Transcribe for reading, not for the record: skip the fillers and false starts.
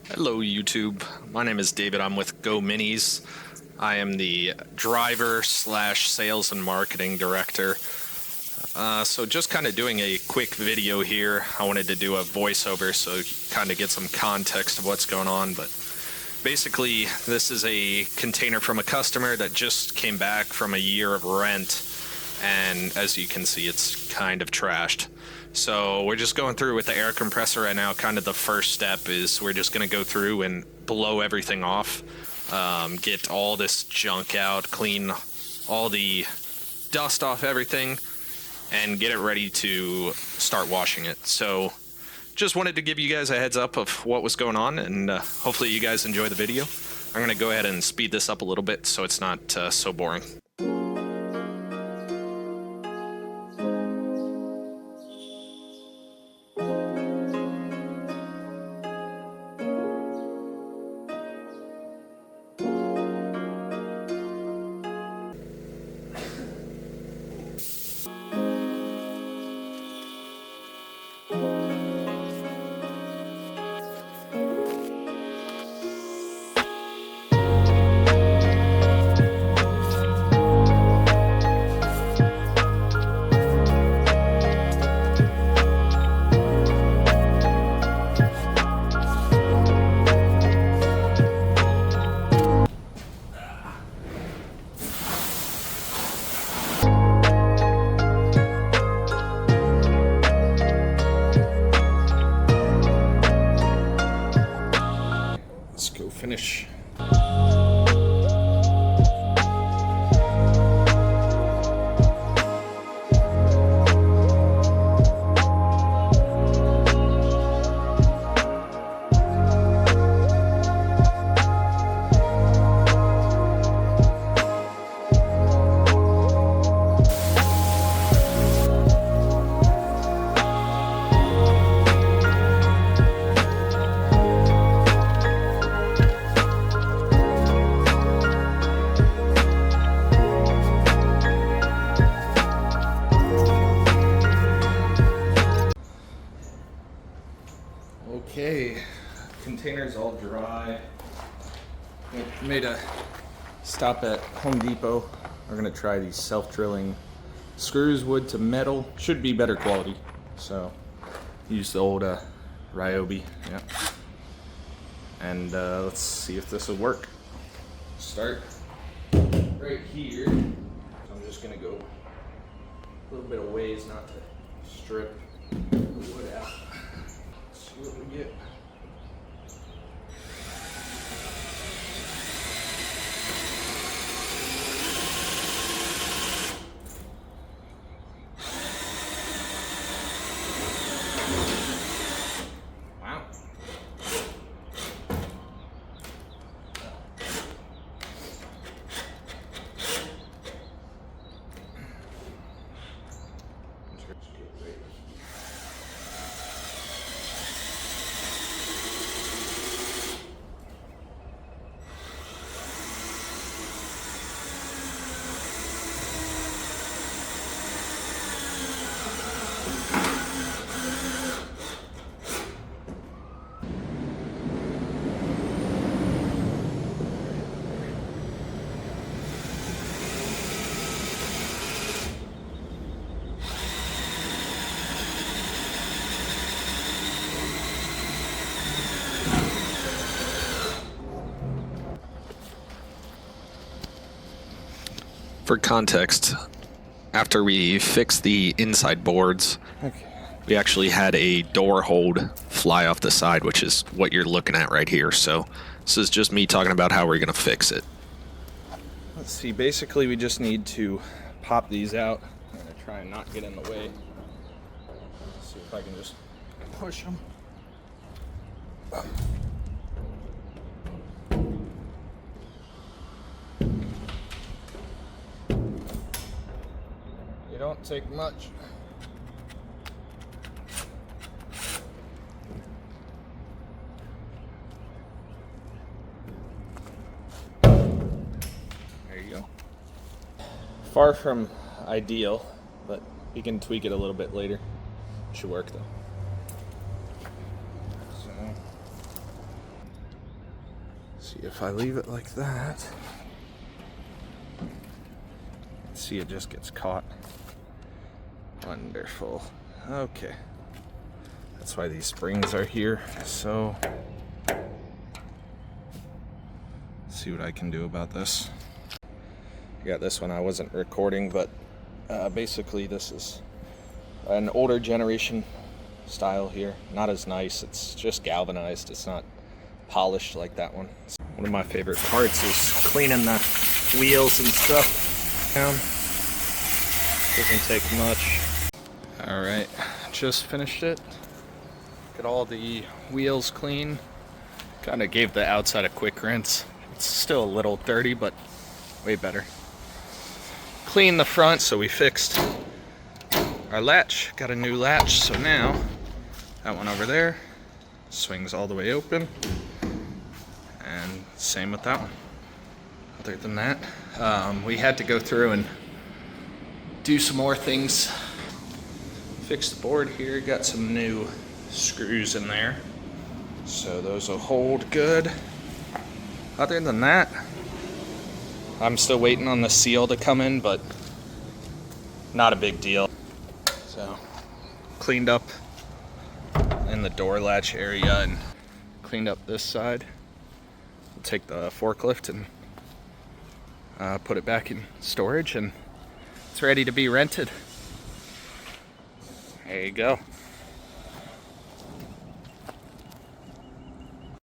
Hello YouTube, my name is David. I'm with Go Minis. I am the driver slash sales and marketing director. So just kind of doing a quick video here. I wanted to do a voiceover so you kind of get some context of what's going on. But basically this is a container from a customer that just came back from a year of rent. And as you can see, it's kind of trashed. So we're just going through with the air compressor right now. Kind of the first step is we're just going to go through and blow everything off, get all this junk out, clean all the dust off everything, and get it ready to start washing it. So just wanted to give you guys a heads up of what was going on, and hopefully you guys enjoy the video. I'm going to go ahead and speed this up a little bit so it's not so boring. Let's go finish. Okay, container's all dry. We made a stop at Home Depot. We're gonna try these self-drilling screws, wood to metal. Should be better quality. So use the old Ryobi, yeah. And let's see if this will work. Start right here. So I'm just gonna go a little bit of ways not to strip the wood out. See what we get. Wow. For context, after we fixed the inside boards, we actually had a door hold fly off the side, which is what you're looking at right here. So this is just me talking about how we're going to fix it. Let's see, basically we just need to pop these out. I'm going to try and not get in the way. Let's see if I can just push them. They don't take much. There you go. Far from ideal, but we can tweak it a little bit later. Should work though. So See if I leave it like that. See, it just gets caught. Wonderful. Okay. That's why these springs are here. So, see what I can do about this. Yeah, this one I wasn't recording, but basically this is an older generation style here. Not as nice. It's just galvanized. It's not polished like that one. One of my favorite parts is cleaning the wheels and stuff down. Doesn't take much. All right, just finished it. Get all the wheels clean. Kind of gave the outside a quick rinse. It's still a little dirty, but way better. Clean the front, so we fixed our latch. Got a new latch, so now that one over there swings all the way open. And same with that one. Other than that, we had to go through and do some more things. Fix the board here, got some new screws in there, so those will hold good. Other than that, I'm still waiting on the seal to come in, but not a big deal. So, cleaned up in the door latch area and cleaned up this side. We'll take the forklift and put it back in storage, and it's ready to be rented. There you go.